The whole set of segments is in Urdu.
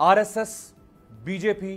RSS, BJP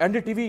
NDTV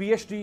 PhD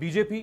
BJP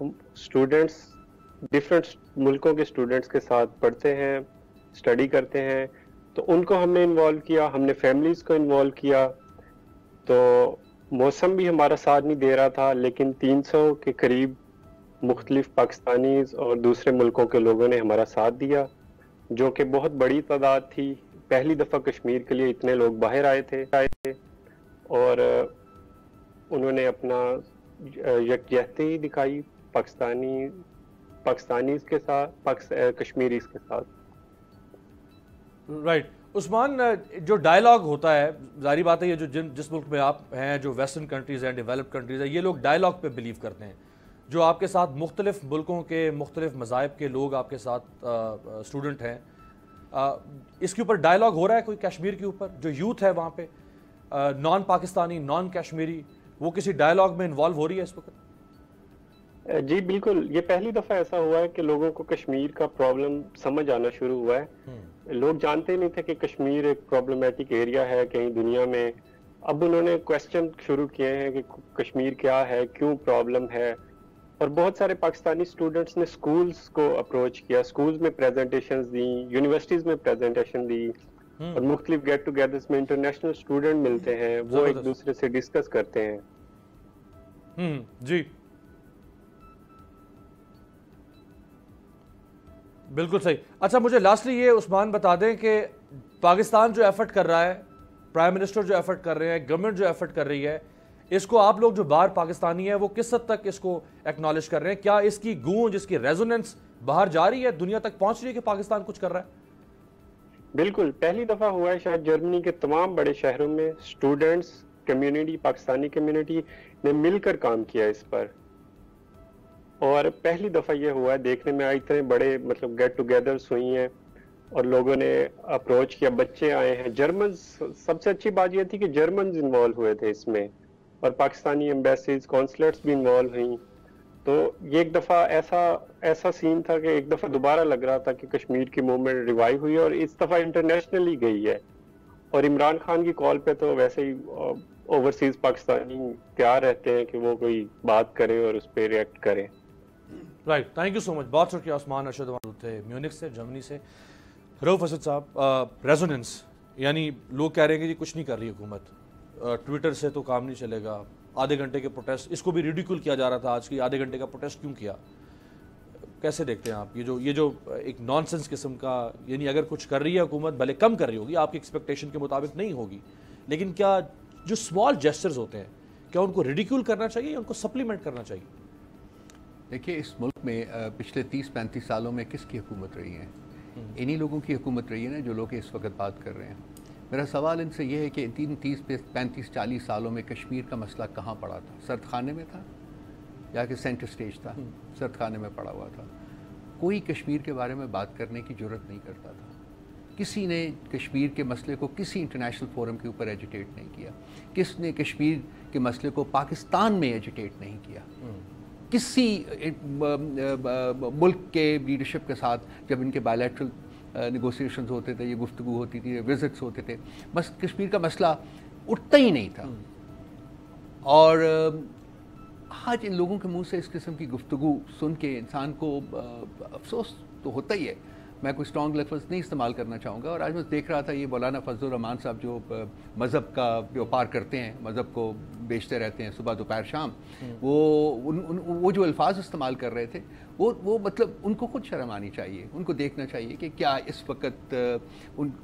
ہم اسٹوڈینٹس ڈفرینٹ ملکوں کے اسٹوڈینٹس کے ساتھ پڑھتے ہیں، اسٹڈی کرتے ہیں، تو ان کو ہم نے انوالو کیا، ہم نے فیملیز کو انوالو کیا. تو موسم بھی ہمارا ساتھ نہیں دے رہا تھا، لیکن 300 کے قریب مختلف پاکستانیز اور دوسرے ملکوں کے لوگوں نے ہمارا ساتھ دیا، جو کہ بہت بڑی تعداد تھی. پہلی دفعہ کشمیر کے لیے اتنے لوگ باہر آئے تھے اور انہوں نے اپنا یکجہتی دکھائی پاکستانیز کے ساتھ، کشمیریز کے ساتھ. رائٹ. عثمان، جو ڈائلاگ ہوتا ہے، ظاہری بات ہے یہ جو جس ملک میں آپ ہیں، جو ویسٹرن کنٹریز ہیں، ڈیولپڈ کنٹریز ہیں، یہ لوگ ڈائلاگ پہ بلیو کرتے ہیں. جو آپ کے ساتھ مختلف ملکوں کے مختلف مذاہب کے لوگ آپ کے ساتھ اسٹوڈنٹ ہیں، اس کے اوپر ڈائلاگ ہو رہا ہے کوئی کشمیر کے اوپر؟ جو یوتھ ہے وہاں پہ، نان پاکستانی، نان کشمیری، وہ کسی ڈائلاگ میں انوالو ہو رہی ہے اس وقت؟ جی بالکل، یہ پہلی دفعہ ایسا ہوا ہے کہ لوگوں کو کشمیر کا پرابلم سمجھ آنا شروع ہوا ہے. لوگ جانتے نہیں تھے کہ کشمیر ایک پرابلمیٹک ایریا ہے کہیں دنیا میں. اب انہوں نے کویسچن شروع کیے ہیں کہ کشمیر کیا ہے، کیوں پرابلم ہے. اور بہت سارے پاکستانی اسٹوڈنٹس نے سکولز کو اپروچ کیا، سکولز میں پریزنٹیشنز دیں، یونیورسٹیز میں پریزنٹیشن دی، اور مختلف گیٹ ٹوگیدرز میں انٹرنیشنل اسٹوڈنٹ ملتے ہیں، وہ ایک دوسرے سے ڈسکس کرتے ہیں. جی بالکل صحیح. اچھا، مجھے لاسٹلی یہ عثمان بتا دیں کہ پاکستان جو ایفرٹ کر رہا ہے، پرائم منسٹر جو ایفرٹ کر رہے ہیں، گورنمنٹ جو ایفرٹ کر رہی ہے، اس کو آپ لوگ جو باہر پاکستانی ہیں وہ کس حد تک اس کو ایکنالج کر رہے ہیں؟ کیا اس کی گونج، اس کی ریزوننس باہر جا رہی ہے، دنیا تک پہنچ رہی ہے کہ پاکستان کچھ کر رہا ہے؟ بالکل، پہلی دفعہ ہوا ہے شاید جرمنی کے تمام بڑے شہروں میں اسٹوڈنٹس کمیونٹی، پاکستانی کمیونٹی نے مل کر کام کیا اس پر. اور پہلی دفعہ یہ ہوا ہے، دیکھنے میں اتنے بڑے مطلب گیٹ ٹوگیدرز ہوئی ہیں اور لوگوں نے اپروچ کیا، بچے آئے ہیں. جرمنز، سب سے اچھی بات یہ تھی کہ جرمنز انوالو ہوئے تھے اس میں، اور پاکستانی ایمبیسیز، کونسلیٹس بھی انوالو ہوئیں. تو یہ ایک دفعہ ایسا سین تھا کہ ایک دفعہ دوبارہ لگ رہا تھا کہ کشمیر کی موومنٹ ریوائیو ہوئی ہے، اور اس دفعہ انٹرنیشنلی گئی ہے. اور عمران خان کی کال پہ تو ویسے ہی اوورسیز پاکستانی تیار رہتے ہیں کہ وہ کوئی بات کرے اور اس پہ ریئیکٹ کرے. رائٹ، تھینک یو سو مچ. بہت شکریہ عثمان ارشد تھے میونک سے، جرمنی سے. رؤف اسد صاحب، ریزوننس، یعنی لوگ کہہ رہے ہیں کہ جی کچھ نہیں کر رہی حکومت، ٹویٹر سے تو کام نہیں چلے گا، آدھے گھنٹے کے پروٹیسٹ، اس کو بھی ریڈیکول کیا جا رہا تھا آج کی، آدھے گھنٹے کا پروٹیسٹ کیوں کیا؟ کیسے دیکھتے ہیں آپ یہ جو ایک نان سینس قسم کا، یعنی اگر کچھ کر رہی ہے حکومت، بھلے کم کر رہی ہوگی، آپ کی ایکسپیکٹیشن کے مطابق نہیں ہوگی، لیکن کیا جو اسمال جیسچرز ہوتے ہیں، کیا ان کو ریڈیکول کرنا چاہیے یا ان کو سپلیمنٹ کرنا چاہیے؟ دیکھیے، اس ملک میں پچھلے 30-35 سالوں میں کس کی حکومت رہی ہے؟ انہی لوگوں کی حکومت رہی ہے نا جو لوگ اس وقت بات کر رہے ہیں. میرا سوال ان سے یہ ہے کہ 30-35-40 سالوں میں کشمیر کا مسئلہ کہاں پڑا تھا؟ سرد خانے میں تھا یا کہ سینٹر سٹیج تھا؟ سرد خانے میں پڑا ہوا تھا. کوئی کشمیر کے بارے میں بات کرنے کی جرت نہیں کرتا تھا. کسی نے کشمیر کے مسئلے کو کسی انٹرنیشنل فورم کے اوپر ایجیٹیٹ نہیں کیا. کس نے کشمیر کے مسئلے کو پاکستان میں ایجیٹیٹ نہیں کیا. کسی ملک کے لیڈرشپ کے ساتھ جب ان کے بائیلیٹرل نیگوسیشنز ہوتے تھے، یہ گفتگو ہوتی تھی، وزٹس ہوتے تھے، بس کشمیر کا مسئلہ اٹھتا ہی نہیں تھا. اور آج ان لوگوں کے منہ سے اس قسم کی گفتگو سن کے انسان کو افسوس تو ہوتا ہی ہے. میں کوئی اسٹرانگ لفظ نہیں استعمال کرنا چاہوں گا. اور آج میں دیکھ رہا تھا یہ مولانا فضل الرحمان صاحب جو مذہب کا بیوپار کرتے ہیں، مذہب کو بیچتے رہتے ہیں صبح دوپہر شام، وہ جو الفاظ استعمال کر رہے تھے، وہ مطلب ان کو خود شرم آنی چاہیے. ان کو دیکھنا چاہیے کہ کیا اس وقت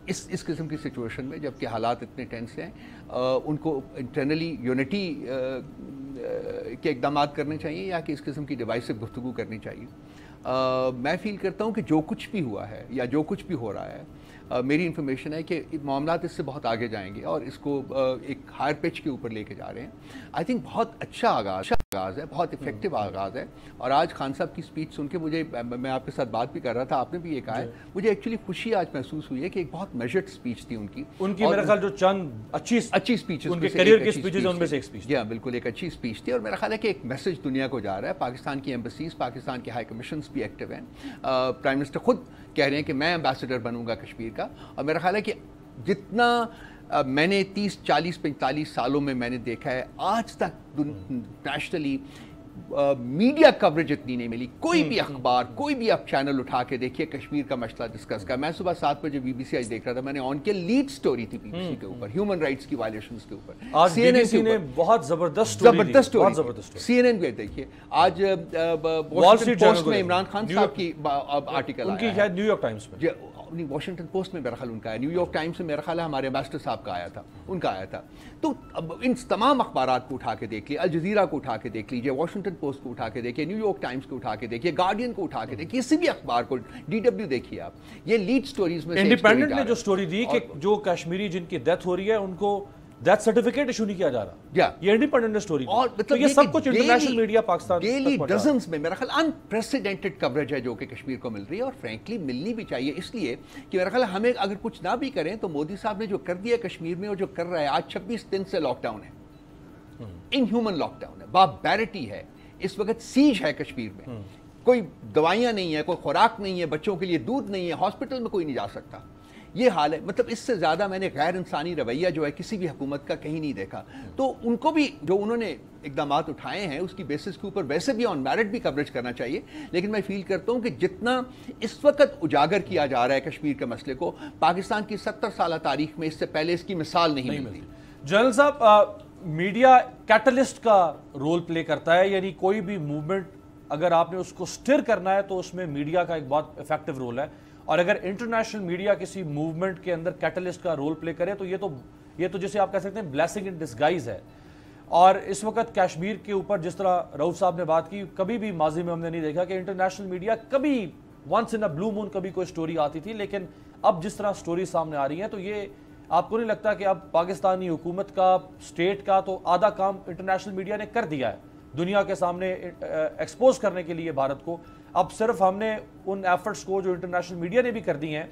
اس قسم کی سچویشن میں، جب کہ حالات اتنے ٹینس ہیں، ان کو انٹرنلی یونٹی کے اقدامات کرنے چاہیے یا کہ اس قسم کی ڈیوائسو گفتگو کرنی چاہیے. میں فیل کرتا ہوں کہ جو کچھ بھی ہوا ہے یا جو کچھ بھی ہو رہا ہے، میری انفارمیشن ہے کہ معاملات اس سے بہت آگے جائیں گے اور اس کو ایک ہائر پچ کے اوپر لے کے جا رہے ہیں. آئی تھنک بہت اچھا آغاز ہے، بہت افیکٹو آغاز ہے. اور آج خان صاحب کی اسپیچ سن کے مجھے، میں آپ کے ساتھ بات بھی کر رہا تھا، آپ نے بھی یہ کہا ہے، مجھے ایکچولی خوشی آج محسوس ہوئی ہے کہ ایک بہت میجرڈ اسپیچ تھی ان کی. میرا خیال جو چند اچھی اسپیچ ان کے کیریئر کی اسپیچز ان میں سے ایک اسپیچ. جی ہاں بالکل، ایک اچھی اسپیچ تھی. اور میرا خیال ہے کہ ایک میسج دنیا کو جا رہا ہے. پاکستان کی ایمبیسیز، پاکستان کے ہائی کمیشنز بھی ایکٹیو ہیں. پرائم منسٹر خود کہہ رہے ہیں کہ میں ایمبیسڈر بنوں گا کشمیر کا. اور میرا خیال ہے کہ جتنا میں نے 30-40-45 سالوں میں میں نے دیکھا ہے، آج تک نیشنلی میڈیا کوریج اتنی نہیں ملی. کوئی بھی اخبار, کوئی بھی آپ چینل اٹھا کے دیکھیے کشمیر کا مسئلہ ڈسکس کا. میں صبح 7 بجے BBC آج دیکھ رہا تھا, میں نے آن کیا لیڈ سٹوری تھی BBC کے اوپر ہیومن رائٹس کی وائلیشنز کے اوپر. آج BBC نے بہت زبردست CNN پہ دیکھیے آج واشنگٹن پوسٹ میں عمران خان صاحب کی آرٹیکل ان کی شاید نیو یارک ٹائمز میں, واشنگٹن پوسٹ میں میرا خیال ان کا ہے, نیو یارک ٹائمز میں میرا خیال ہے ہمارے امبیسڈر صاحب کا آیا تھا, ان کا آیا تھا. تو اب ان تمام اخبارات کو اٹھا کے دیکھ لیے, الجزیرہ کو اٹھا کے دیکھ لیجیے, واشنگٹن پوسٹ کو اٹھا کے دیکھیے, نیو یارک ٹائمز کو اٹھا کے دیکھیے, گارڈین کو اٹھا کے دیکھیے, کسی بھی اخبار کو, DW دیکھیے آپ, یہ لیڈ سٹوریز میں. انڈیپینڈنٹ نے جو سٹوری دی کہ جو کشمیری جن کی ڈیتھ ہو رہی ہے ان کو ڈیتھ سرٹیفکیٹ ایشو نہیں کیا جا رہا, یہ انڈیپینڈنٹ سٹوری. اور مطلب یہ سب کچھ international media Pakistan daily dozens میں میرا خیال انپریسیڈنٹڈ کوریج ہے جو کہ کشمیر کو مل رہی ہے, اور فرینکلی ملنی بھی چاہیے, اس لیے کہ میرا خیال ہمیں اگر کچھ نہ بھی کریں تو مودی صاحب نے جو کر دیا کشمیر میں اور جو کر رہا ہے, آج 26 دن سے لاک ڈاؤن ہے, ان ہیومن لاک ڈاؤن ہے, باربیرٹی ہے, اس وقت سیج ہے کشمیر میں, کوئی دوائیاں نہیں ہیں, کوئی خوراک نہیں ہے, بچوں کے لیے دودھ نہیں ہے, ہاسپٹل میں کوئی نہیں جا سکتا, یہ حال ہے. مطلب اس سے زیادہ میں نے غیر انسانی رویہ جو ہے کسی بھی حکومت کا کہیں نہیں دیکھا. تو ان کو بھی جو انہوں نے اقدامات اٹھائے ہیں اس کی بیسس کے اوپر ویسے بھی آن میرٹ بھی کوریج کرنا چاہیے, لیکن میں فیل کرتا ہوں کہ جتنا اس وقت اجاگر کیا جا رہا ہے کشمیر کے مسئلے کو, پاکستان کی 70 سالہ تاریخ میں اس سے پہلے اس کی مثال نہیں ملتی. جنرل صاحب, میڈیا کیٹلسٹ کا رول پلے کرتا ہے, یعنی کوئی بھی موومنٹ اگر آپ نے اس کو سٹر کرنا ہے تو اس میں میڈیا کا ایک بہت افیکٹو رول ہے, اور اگر انٹرنیشنل میڈیا کسی موومنٹ کے اندر کیٹلسٹ کا رول پلے کرے تو یہ تو جسے آپ کہہ سکتے ہیں بلیسنگ ان ڈسگائز ہے. اور اس وقت کشمیر کے اوپر جس طرح رؤوف صاحب نے بات کی, کبھی بھی ماضی میں ہم نے نہیں دیکھا کہ انٹرنیشنل میڈیا کبھی ونس ان اے بلو مون کبھی کوئی سٹوری آتی تھی, لیکن اب جس طرح سٹوری سامنے آ رہی ہیں تو یہ آپ کو نہیں لگتا کہ اب پاکستانی حکومت کا, اسٹیٹ کا تو آدھا کام انٹرنیشنل میڈیا نے کر دیا ہے دنیا کے سامنے ایکسپوز کرنے کے لیے بھارت کو, اب صرف ہم نے ان ایفرٹس کو جو انٹرنیشنل میڈیا نے بھی کر دی ہیں,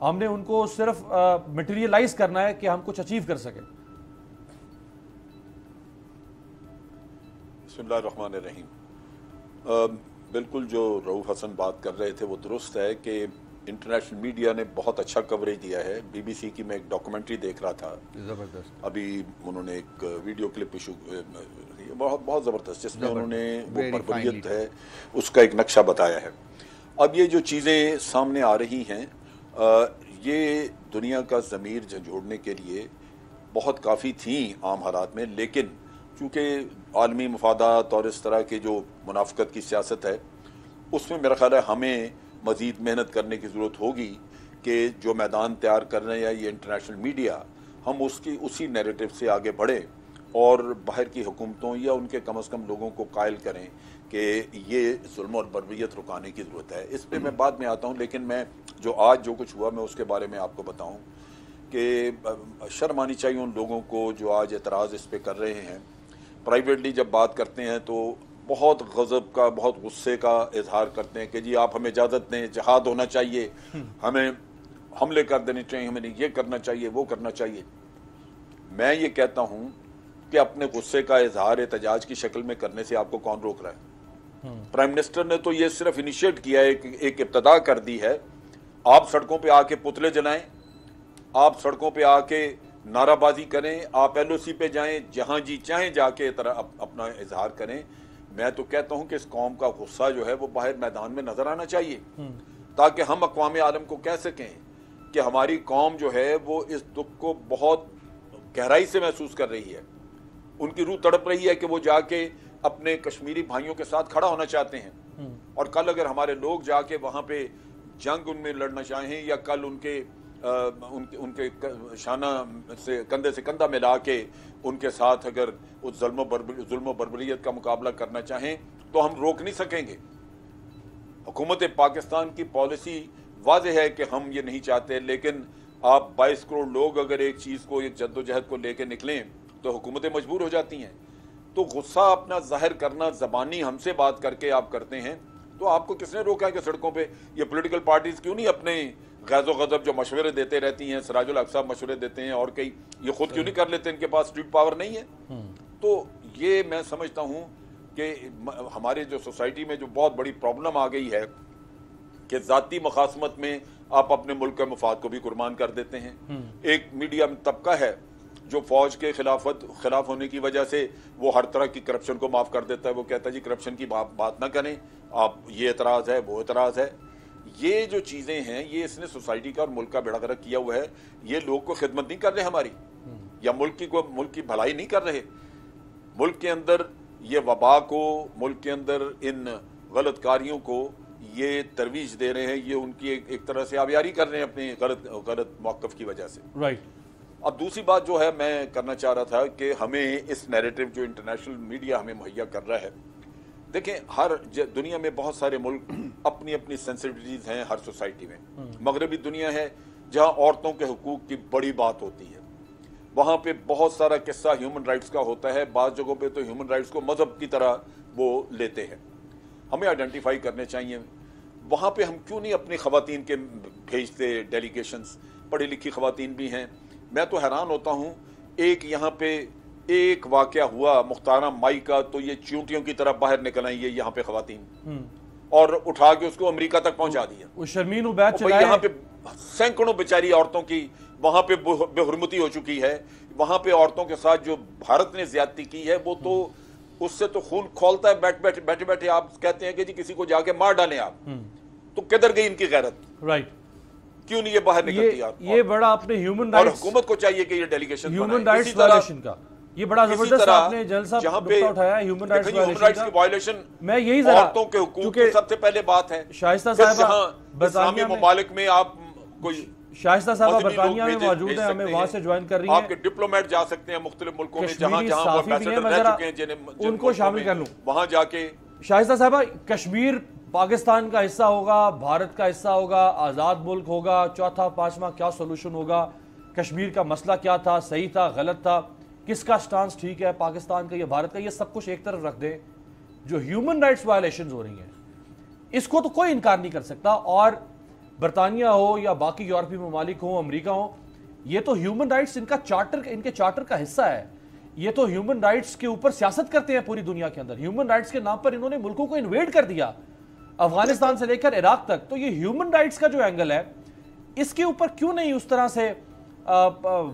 ہم نے ان کو صرف مٹیریلائز کرنا ہے کہ ہم کچھ اچیو کر سکیں. بسم اللہ الرحمن الرحیم. بالکل جو رؤوف حسن بات کر رہے تھے وہ درست ہے کہ انٹرنیشنل میڈیا نے بہت اچھا کوریج دیا ہے. BBC کی میں ایک ڈاکومنٹری دیکھ رہا تھا, زبردست, ابھی انہوں نے ایک ویڈیو کلپ ایشو بہت زبردست, جس میں انہوں نے وہ بربریت ہے اس کا ایک نقشہ بتایا ہے. اب یہ جو چیزیں سامنے آ رہی ہیں یہ دنیا کا ضمیر جھنجھوڑنے کے لیے بہت کافی تھیں عام حالات میں, لیکن چونکہ عالمی مفادات اور اس طرح کے جو منافقت کی سیاست ہے اس میں میرا خیال ہے ہمیں مزید محنت کرنے کی ضرورت ہوگی کہ جو میدان تیار کر رہے ہیں یہ انٹرنیشنل میڈیا, ہم اسی نیریٹو سے آگے بڑھیں اور باہر کی حکومتوں یا ان کے کم از کم لوگوں کو قائل کریں کہ یہ ظلم اور بربریت رکانے کی ضرورت ہے. اس پہ میں بعد میں آتا ہوں, لیکن میں جو کچھ ہوا میں اس کے بارے میں آپ کو بتاؤں کہ شرم آنی چاہیے ان لوگوں کو جو آج اعتراض اس پہ کر رہے ہیں. پرائیویٹلی جب بات کرتے ہیں تو بہت غضب کا, بہت غصے کا اظہار کرتے ہیں کہ جی آپ ہمیں اجازت دیں, جہاد ہونا چاہیے, ہمیں حملے کر دینے چاہیے, ہمیں یہ کرنا چاہیے, وہ کرنا چاہیے. میں یہ کہتا ہوں کہ اپنے غصے کا اظہار احتجاج کی شکل میں کرنے سے آپ کو کون روک رہا ہے؟ پرائم منسٹر نے تو یہ صرف انیشیٹ کیا ہے, ایک ابتدا کر دی ہے. آپ سڑکوں پہ آ کے پتلے جلائیں, آپ سڑکوں پہ آ کے نعرہ بازی کریں, آپ LOC پہ جائیں, جہاں جی چاہیں جا کے اپنا اظہار کریں. میں تو کہتا ہوں کہ اس قوم کا غصہ جو ہے وہ باہر میدان میں نظر آنا چاہیے تاکہ ہم اقوام عالم کو کہہ سکیں کہ ہماری قوم جو ہے وہ اس دکھ کو بہت گہرائی سے محسوس کر رہی ہے. ان کی روح تڑپ رہی ہے کہ وہ جا کے اپنے کشمیری بھائیوں کے ساتھ کھڑا ہونا چاہتے ہیں, اور کل اگر ہمارے لوگ جا کے وہاں پہ جنگ ان میں لڑنا چاہیں یا کل ان کے شانہ سے کندھے سے کندھا ملا کے ان کے ساتھ اگر اس ظلم و بربریت کا مقابلہ کرنا چاہیں تو ہم روک نہیں سکیں گے. حکومت پاکستان کی پالیسی واضح ہے کہ ہم یہ نہیں چاہتے, لیکن آپ 22 کروڑ لوگ اگر ایک چیز کو, ایک جدوجہد کو لے کے نکلیں تو حکومتیں مجبور ہو جاتی ہیں. تو غصہ اپنا ظاہر کرنا زبانی ہم سے بات کر کے آپ کرتے ہیں, تو آپ کو کس نے روکا ہے کہ سڑکوں پہ یہ پولیٹیکل پارٹیز کیوں نہیں اپنے غیظ و غضب جو مشورے دیتے رہتی ہیں, سراج الحق صاحب مشورے دیتے ہیں اور کئی, یہ خود کیوں نہیں کر لیتے؟ ان کے پاس اسٹریٹ پاور نہیں ہے. تو یہ میں سمجھتا ہوں کہ ہمارے جو سوسائٹی میں جو بہت بڑی پرابلم آ گئی ہے کہ ذاتی مخاصمت میں آپ اپنے ملک کے مفاد کو بھی قربان کر دیتے ہیں. ایک میڈیا طبقہ ہے جو فوج کے خلاف ہونے کی وجہ سے وہ ہر طرح کی کرپشن کو معاف کر دیتا ہے. وہ کہتا ہے جی کرپشن کی بات نہ کریں, آپ یہ اعتراض ہے وہ اعتراض ہے. یہ جو چیزیں ہیں یہ اس نے سوسائٹی کا اور ملک کا بیڑا غرق کیا ہوا ہے. یہ لوگ کو خدمت نہیں کر رہے ہماری, یا ملک کی بھلائی نہیں کر رہے. ملک کے اندر یہ وبا کو, ملک کے اندر ان غلط کاریوں کو یہ ترویج دے رہے ہیں. یہ ان کی ایک طرح سے آبیاری کر رہے ہیں اپنے غلط موقف کی وجہ سے. رائٹ. اب دوسری بات جو ہے میں کرنا چاہ رہا تھا کہ ہمیں اس نیریٹو جو انٹرنیشنل میڈیا ہمیں مہیا کر رہا ہے, دیکھیں ہر دنیا میں بہت سارے ملک اپنی اپنی سینسٹیوٹیز ہیں ہر سوسائٹی میں. مغربی دنیا ہے جہاں عورتوں کے حقوق کی بڑی بات ہوتی ہے, وہاں پہ بہت سارا قصہ ہیومن رائٹس کا ہوتا ہے. بعض جگہوں پہ تو ہیومن رائٹس کو مذہب کی طرح وہ لیتے ہیں. ہمیں آئیڈینٹیفائی کرنے چاہیے وہاں پہ ہم کیوں نہیں اپنی خواتین کے بھیجتے ڈیلیگیشنز. پڑھی لکھی خواتین بھی ہیں. میں تو حیران ہوتا ہوں, ایک یہاں پہ ایک واقعہ ہوا مختارہ مائی کا تو یہ چیونٹیوں کی طرح باہر نکل آئی یہاں پہ خواتین, اور اٹھا کے اس کو امریکہ تک پہنچا دیا. وہ شرمین عبید چلائے, یہاں پہ سینکڑوں بیچاری عورتوں کی وہاں پہ بے حرمتی ہو چکی ہے. وہاں پہ عورتوں کے ساتھ جو بھارت نے زیادتی کی ہے وہ تو اس سے تو خون کھولتا ہے. بیٹھے بیٹھے آپ کہتے ہیں کہ جی کسی کو جا کے مار ڈالیں آپ, تو کدھر گئی ان کی غیرت؟ رائٹ. کیوں نہیں یہ باہر نکلتی یار؟ یہ بڑا اپنے ہیومن اور رائٹس, حکومت کو چاہیے کہ یہ ڈیلیگیشن ہیومن رائٹس وائلیشن کا یہ بڑا زبردست آپ نے جنرل صاحب نقطہ اٹھایا. ہیومن رائٹس کی وائلیشن میں یہی ذرا عورتوں کے حقوق کی سب سے پہلے بات ہے. شائستہ صاحبہ اسلامی ممالک میں آپ کوئی شائستہ صاحبہ برطانیہ میں موجود ہیں, ہمیں وہاں سے جوائن کر رہی ہیں. آپ کے ڈپلومیٹ جا سکتے ہیں مختلف ملکوں میں جہاں کشمیری جہاں وہ صحافی بھی ہیں, ایمبیسڈر میں رہ ذرا چکے ہیں جن ان کو شامل کر لوں. وہاں جا کے شائستہ صاحبہ, کشمیر پاکستان کا حصہ ہوگا, بھارت کا حصہ ہوگا, آزاد ملک ہوگا, چوتھا پانچواں کیا سولوشن ہوگا؟ کشمیر کا مسئلہ کیا تھا, صحیح تھا, غلط تھا, کس کا سٹانس ٹھیک ہے, پاکستان کا یا بھارت کا؟ یہ سب کچھ ایک طرف رکھ دیں. جو ہیومن رائٹس وائلیشنز ہو رہی ہیں اس کو تو کوئی انکار نہیں کر سکتا, اور برطانیہ ہو یا باقی یورپی ممالک ہوں, امریکہ ہوں, یہ تو ہیومن رائٹس ان کے چارٹر کا حصہ ہے. یہ تو ہیومن رائٹس کے اوپر سیاست کرتے ہیں پوری دنیا کے اندر. ہیومن رائٹس کے نام پر انہوں نے ملکوں کو انویڈ کر دیا, افغانستان سے لے کر عراق تک. تو یہ ہیومن رائٹس کا جو اینگل ہے اس کے اوپر کیوں نہیں اس طرح سے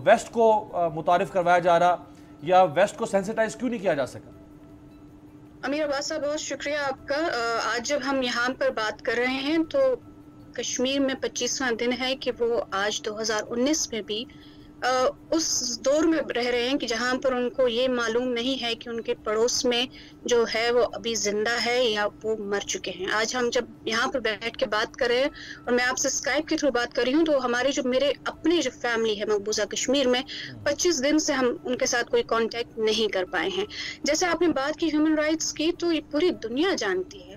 ویسٹ کو متعارف کروایا جا رہا, یا ویسٹ کو سینسیٹائز کیوں نہیں کیا جا سکا؟ امیر عباس صاحب بہت شکریہ آپ کا. آج جب ہم یہاں پر بات کر رہے ہیں تو کشمیر میں 25واں دن ہے کہ وہ آج 2019 میں بھی اس دور میں رہ رہے ہیں کہ جہاں پر ان کو یہ معلوم نہیں ہے کہ ان کے پڑوس میں جو ہے وہ ابھی زندہ ہے یا وہ مر چکے ہیں. آج ہم جب یہاں پر بیٹھ کے بات کر رہے ہیں اور میں آپ سے اسکائپ کے تھرو بات کر رہی ہوں, تو ہمارے میرے اپنے جو فیملی ہے مقبوضہ کشمیر میں 25 دن سے ہم ان کے ساتھ کوئی کانٹیکٹ نہیں کر پائے ہیں. جیسے آپ نے بات کی ہیومن رائٹس کی, تو یہ پوری دنیا جانتی ہے.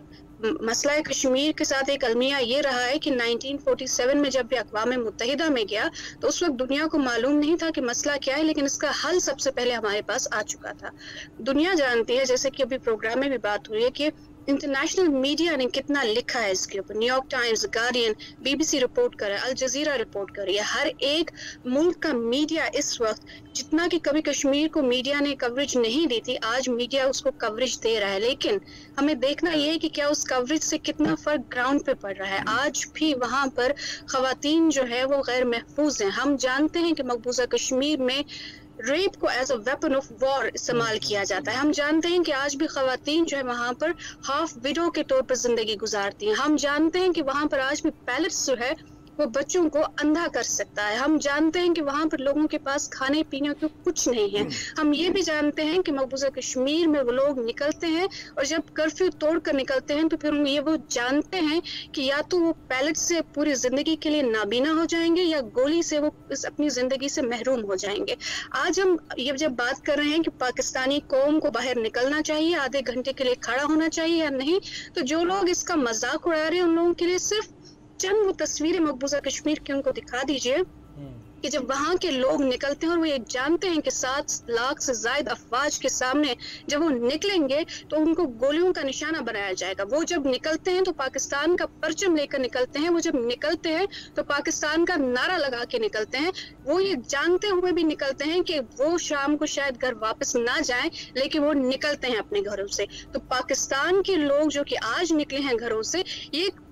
مسئلہ کشمیر کے ساتھ ایک المیہ یہ رہا ہے کہ 1947 میں جب یہ اقوام متحدہ میں گیا تو اس وقت دنیا کو معلوم نہیں تھا کہ مسئلہ کیا ہے, لیکن اس کا حل سب سے پہلے ہمارے پاس آ چکا تھا. دنیا جانتی ہے, جیسے کہ ابھی پروگرام میں بھی بات ہوئی ہے, کہ انٹرنیشنل میڈیا نے کتنا لکھا ہے اس کے اوپر. New York Times, guardian, BBC report کر رہا ہے, الجزیرہ رپورٹ کر رہی ہے. ہر ایک ملک کا میڈیا اس وقت, جتنا کہ کبھی کشمیر کو میڈیا نے کوریج نہیں دی تھی, آج میڈیا اس کو کوریج دے رہا ہے. لیکن ہمیں دیکھنا یہ ہے کہ کیا اس کوریج سے کتنا فرق گراؤنڈ پہ پڑ رہا ہے. آج بھی وہاں پر خواتین جو ہے وہ غیر محفوظ ہیں. ہم جانتے ہیں کہ مقبوضہ کشمیر میں ریپ کو as a weapon of war استعمال کیا جاتا ہے. ہم جانتے ہیں کہ آج بھی خواتین جو ہے وہاں پر ہاف ویڈو کے طور پر زندگی گزارتی ہیں. ہم جانتے ہیں کہ وہاں پر آج بھی پیلٹس جو ہے وہ بچوں کو اندھا کر سکتا ہے. ہم جانتے ہیں کہ وہاں پر لوگوں کے پاس کھانے پینے کو کچھ نہیں ہے. ہم یہ بھی جانتے ہیں کہ مقبوضہ کشمیر میں وہ لوگ نکلتے ہیں اور جب کرفیو توڑ کر نکلتے ہیں تو پھر وہ جانتے ہیں کہ یا تو وہ پیلٹ سے پوری زندگی کے لیے نابینا ہو جائیں گے یا گولی سے وہ اپنی زندگی سے محروم ہو جائیں گے. آج ہم یہ جب بات کر رہے ہیں کہ پاکستانی قوم کو باہر نکلنا چاہیے, آدھے گھنٹے کے لیے کھڑا ہونا چاہیے یا نہیں, تو جو لوگ اس کا مذاق اڑا رہے ہیں ان لوگوں کے لیے صرف چند وہ تصویریں مقبوضہ کشمیر کی ان کو دکھا دیجئے کہ جب وہاں کے لوگ نکلتے ہیں اور وہ یہ جانتے ہیں کہ 7 لاکھ سے زائد افواج کے سامنے جب وہ نکلیں گے تو ان کو گولیوں کا نشانہ بنایا جائے گا. وہ جب نکلتے ہیں تو پاکستان کا پرچم لے کر نکلتے ہیں, وہ جب نکلتے ہیں تو پاکستان کا نعرہ لگا کے نکلتے ہیں. وہ یہ جانتے ہوئے بھی نکلتے ہیں کہ وہ شام کو شاید گھر واپس نہ جائیں, لیکن وہ نکلتے ہیں اپنے گھروں سے. تو پاکستان کے لوگ جو کہ آج نکلے ہیں گھروں سے, یہ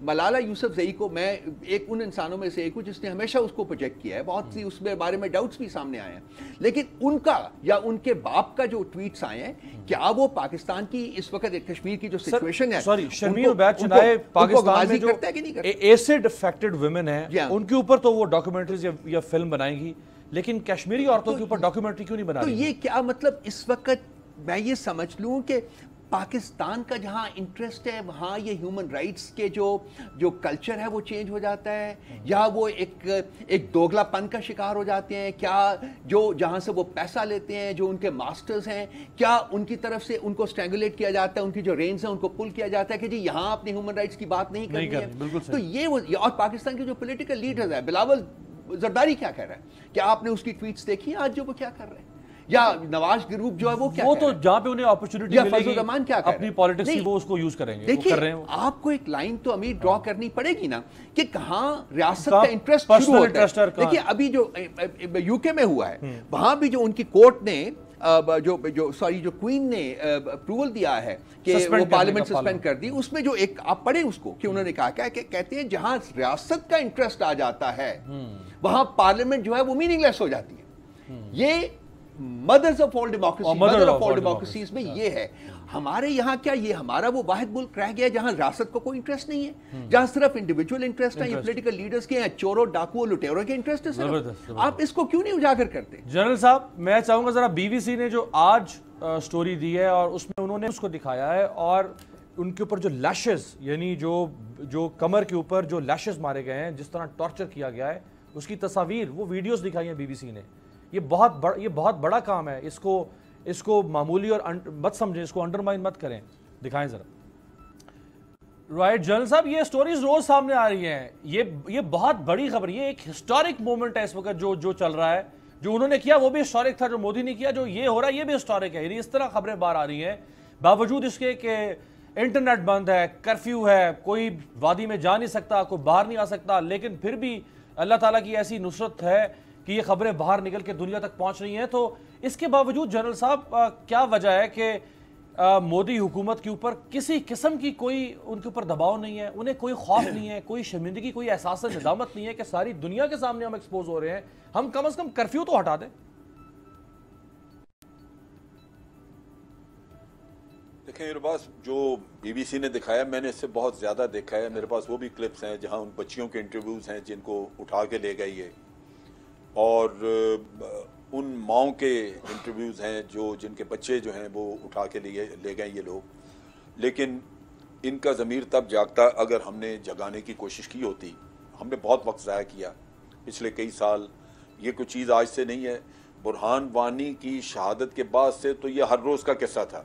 ملالہ یوسفزئی کو میں ایک ان انسانوں میں سے ایک ہوں جس نے ہمیشہ اس کو پروجیکٹ کیا ہے، بہت سی اس میں بارے میں ڈاؤٹس بھی سامنے آئے ہیں، لیکن ان کا یا ان کے باپ کا جو ٹویٹس آئے ہیں، کیا وہ پاکستان کی اس وقت کشمیر کی جو سچویشن ہے، سوری شرمین عبید چنائے پاکستان میں جو ایسڈ افیکٹڈ ویمن ہیں ان کے اوپر تو وہ ڈاکیومنٹریز یا فلم بنائیں گی، لیکن کشمیری عورتوں کے اوپر ڈاکیومنٹری کیوں نہیں بنا رہی؟ تو یہ کیا مطلب اس وقت میں یہ سمجھ لوں کہ پاکستان کا جہاں انٹرسٹ ہے وہاں یہ ہیومن رائٹس کے جو کلچر ہے وہ چینج ہو جاتا ہے، یا وہ ایک دوگلا پن کا شکار ہو جاتے ہیں؟ کیا جو جہاں سے وہ پیسہ لیتے ہیں، جو ان کے ماسٹرز ہیں، کیا ان کی طرف سے ان کو اسٹرینگولیٹ کیا جاتا ہے، ان کی جو رینز ہیں ان کو پل کیا جاتا ہے کہ جی یہاں اپنے ہیومن رائٹس کی بات نہیں کرنی ہے؟ تو یہ اور پاکستان کے جو پولیٹیکل لیڈرز ہیں، بلاول زرداری کیا کہہ رہا ہے؟ کیا آپ نے اس کی ٹویٹس دیکھی ہیں آج جو وہ کیا کر رہے ہیں؟ یا نواز گروپ جو ہے وہ کیا، وہ تو جہاں پہ انہیں اپرچونٹی ملے گی اپنی پالیٹکس کی وہ اس کو یوز کریں گے۔ دیکھیں آپ کو ایک لائن تو امیر ڈرا کرنی پڑے گی نا کہ کہاں ریاست کا انٹرسٹ شروع ہوتا ہے۔ دیکھیں ابھی جو یو کے میں ہوا ہے وہاں بھی جو ان کی کورٹ نے جو کوئین نے اپروول دیا ہے کہ وہ پارلیمنٹ سسپینڈ کر دی، اس میں جو ایک آپ پڑھیں اس کو کہ انہوں نے کہا کہ کہتے ہیں جہاں ریاست کا انٹرسٹ آ جاتا ہے وہاں پارلیمنٹ جو ہے وہ میننگ لیس ہو جاتی ہے۔ یہ mothers of all democracy, mother of all democracies میں یہ ہے۔ ہمارے یہاں کیا یہ ہمارا وہ واحد ملک رہ گیا جہاں ریاست کو کوئی انٹرسٹ نہیں ہے، جہاں صرف انڈیویجول انٹرسٹ ہے، یہ پولیٹیکل لیڈرز کے ہیں، چوروں ڈاکوؤں لٹیروں کے انٹرسٹ ہے صرف۔ آپ اس کو کیوں نہیں اجاگر کرتے؟ جنرل صاحب میں چاہوں گا ذرا بی بی سی نے جو آج سٹوری دی ہے اور اس میں انہوں نے اس کو دکھایا ہے، اور ان کے اوپر جو لیشز یعنی جو کمر کے اوپر جو لیشز مارے گئے ہیں، جس طرح ٹارچر کیا گیا ہے، اس کی تصاویر وہ ویڈیوز دکھائی ہیں بی بی سی نے۔ یہ بہت بڑا کام ہے، اس کو معمولی اور مت سمجھیں، اس کو انڈرمائن مت کریں۔ دکھائیں ذرا۔ رائٹ جنرل صاحب، یہ سٹوریز روز سامنے آ رہی ہیں، یہ بہت بڑی خبر، یہ ایک ہسٹورک مومنٹ ہے اس وقت جو چل رہا ہے۔ جو انہوں نے کیا وہ بھی ہسٹورک تھا، جو مودی نے کیا، جو یہ ہو رہا ہے یہ بھی ہسٹورک ہے۔ یعنی اس طرح خبریں باہر آ رہی ہیں باوجود اس کے کہ انٹرنیٹ بند ہے، کرفیو ہے، کوئی وادی میں جا نہیں سکتا، کوئی باہر نہیں آ سکتا، لیکن پھر بھی اللہ تعالیٰ کی ایسی نصرت ہے کہ یہ خبریں باہر نکل کے دنیا تک پہنچ رہی ہیں۔ تو اس کے باوجود جنرل صاحب کیا وجہ ہے کہ مودی حکومت کے اوپر کسی قسم کی کوئی ان کے اوپر دباؤ نہیں ہے، انہیں کوئی خوف نہیں ہے، کوئی شرمندگی، کوئی احساس ندامت نہیں ہے کہ ساری دنیا کے سامنے ہم ایکسپوز ہو رہے ہیں، ہم کم از کم کرفیو تو ہٹا دیں؟ دیکھیں میرے پاس جو بی بی سی نے دکھایا میں نے اس سے بہت زیادہ دیکھا ہے۔ میرے پاس وہ بھی کلپس ہیں جہاں ان بچیوں کے انٹرویوز ہیں جن کو اٹھا کے لے گئی ہے، اور ان ماؤں کے انٹرویوز ہیں جن کے بچے جو ہیں وہ اٹھا کے لے گئے یہ لوگ۔ لیکن ان کا ضمیر تب جاگتا اگر ہم نے جگانے کی کوشش کی ہوتی۔ ہم نے بہت وقت ضائع کیا پچھلے کئی سال، یہ کوئی چیز آج سے نہیں ہے۔ برہان وانی کی شہادت کے بعد سے تو یہ ہر روز کا قصہ تھا،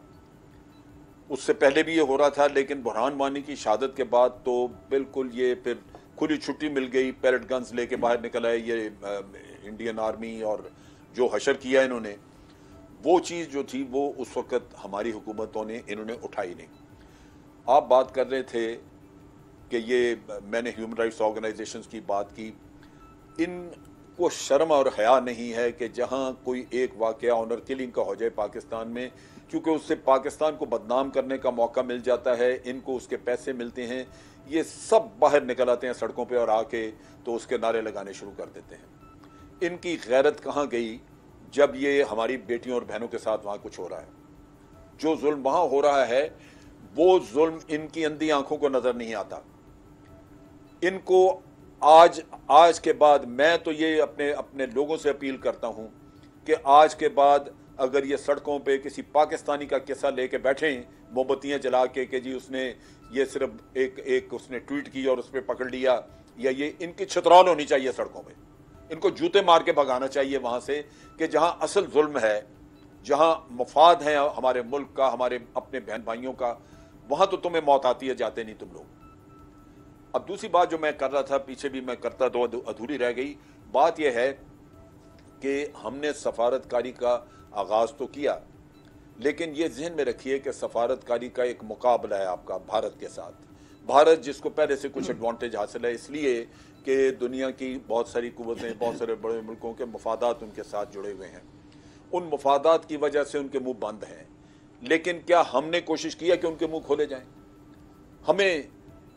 اس سے پہلے بھی یہ ہو رہا تھا، لیکن برہان وانی کی شہادت کے بعد تو بالکل یہ پھر کھلی چھٹی مل گئی، پیلٹ گنز لے کے باہر نکل آئے یہ انڈین آرمی، اور جو حشر کیا انہوں نے، وہ چیز جو تھی وہ اس وقت ہماری حکومتوں نے انہوں نے اٹھائی نہیں۔ آپ بات کر رہے تھے کہ یہ میں نے ہیومن رائٹس آرگنائزیشنز کی بات کی، ان کو شرم اور حیا نہیں ہے کہ جہاں کوئی ایک واقعہ آنر کلنگ کا ہو جائے پاکستان میں، کیونکہ اس سے پاکستان کو بدنام کرنے کا موقع مل جاتا ہے، ان کو اس کے پیسے ملتے ہیں، یہ سب باہر نکل آتے ہیں سڑکوں پہ اور آ کے تو اس کے نعرے لگانے شروع کر دیتے ہیں۔ ان کی غیرت کہاں گئی جب یہ ہماری بیٹیوں اور بہنوں کے ساتھ وہاں کچھ ہو رہا ہے؟ جو ظلم وہاں ہو رہا ہے وہ ظلم ان کی اندھی آنکھوں کو نظر نہیں آتا۔ ان کو آج کے بعد میں تو یہ اپنے لوگوں سے اپیل کرتا ہوں کہ آج کے بعد اگر یہ سڑکوں پہ کسی پاکستانی کا قصہ لے کے بیٹھیں موم بتیاں جلا کے کہ جی اس نے یہ صرف ایک اس نے ٹویٹ کی اور اس پہ پکڑ لیا، یا یہ ان کی چھترال ہونی چاہیے سڑکوں پہ، ان کو جوتے مار کے بھگانا چاہیے وہاں سے، کہ جہاں اصل ظلم ہے، جہاں مفاد ہے ہمارے ملک کا، ہمارے اپنے بہن بھائیوں کا، وہاں تو تمہیں موت آتی ہے، جاتے نہیں تم لوگ۔ اب دوسری بات جو میں کر رہا تھا، پیچھے بھی میں کرتا تو ادھوری رہ گئی، بات یہ ہے کہ ہم نے سفارتکاری کا آغاز تو کیا، لیکن یہ ذہن میں رکھیے کہ سفارتکاری کا ایک مقابلہ ہے آپ کا بھارت کے ساتھ۔ بھارت جس کو پہلے سے کچھ ایڈوانٹیج حاصل ہے اس لیے کہ دنیا کی بہت ساری قوتیں، بہت سارے بڑے ملکوں کے مفادات ان کے ساتھ جڑے ہوئے ہیں، ان مفادات کی وجہ سے ان کے منہ بند ہیں۔ لیکن کیا ہم نے کوشش کیا کہ ان کے منہ کھولے جائیں؟ ہمیں